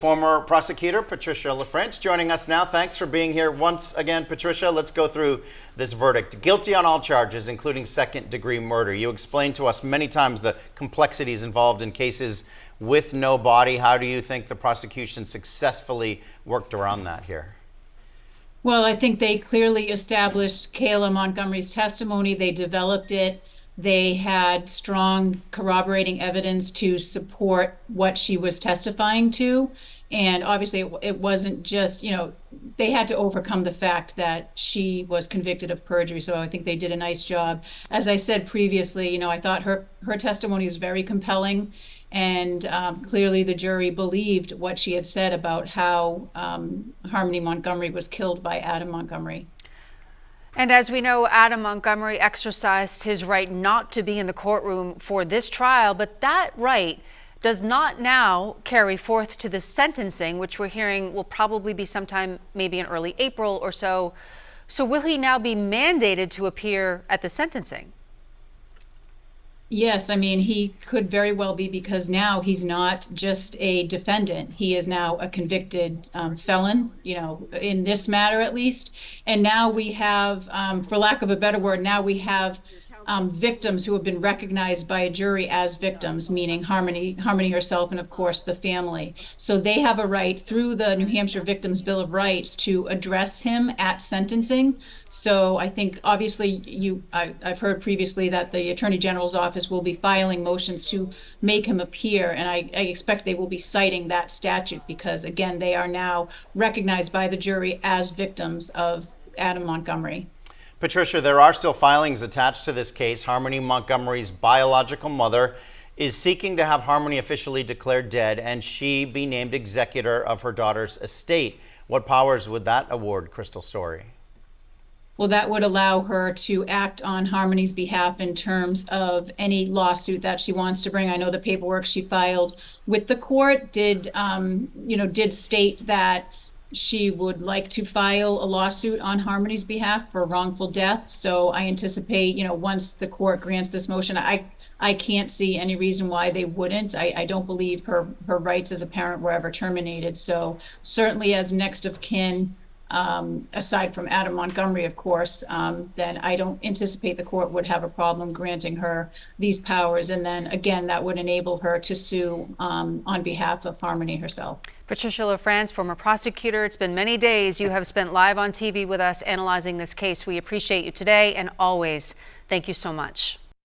Former prosecutor Patricia LaFrance joining us now. Thanks for being here once again, Patricia. Let's go through this verdict. Guilty on all charges, including second-degree murder. You explained to us many times the complexities involved in cases with no body. How do you think the prosecution successfully worked around that here? Well, I think they clearly established Kayla Montgomery's testimony. They developed it. They had strong corroborating evidence to support what she was testifying to. And obviously, it wasn't just, they had to overcome the fact that she was convicted of perjury. So I think they did a nice job. As I said previously, I thought her testimony was very compelling. And clearly the jury believed what she had said about how Harmony Montgomery was killed by Adam Montgomery. And as we know, Adam Montgomery exercised his right not to be in the courtroom for this trial, but that right does not now carry forth to the sentencing, which we're hearing will probably be sometime maybe in early April or so. So will he now be mandated to appear at the sentencing? Yes, I mean, he could very well be, because now he's not just a defendant. He is now a convicted felon, in this matter at least. And now we have, for lack of a better word, now we have victims who have been recognized by a jury as victims, meaning Harmony herself and, of course, the family. So they have a right through the New Hampshire Victims' Bill of Rights to address him at sentencing. So I think, obviously, I've heard previously that the Attorney General's office will be filing motions to make him appear, and I expect they will be citing that statute because, again, they are now recognized by the jury as victims of Adam Montgomery. Patricia, there are still filings attached to this case. Harmony Montgomery's biological mother is seeking to have Harmony officially declared dead and she be named executor of her daughter's estate. What powers would that award Crystal Story? Well, that would allow her to act on Harmony's behalf in terms of any lawsuit that she wants to bring. I know the paperwork she filed with the court did state that she would like to file a lawsuit on Harmony's behalf for wrongful death. So I anticipate, once the court grants this motion, I can't see any reason why they wouldn't. I don't believe her rights as a parent were ever terminated. So certainly as next of kin, aside from Adam Montgomery, of course, then I don't anticipate the court would have a problem granting her these powers. And then again, that would enable her to sue on behalf of Harmony herself. Patricia LaFrance, former prosecutor. It's been many days you have spent live on TV with us analyzing this case. We appreciate you today and always. Thank you so much.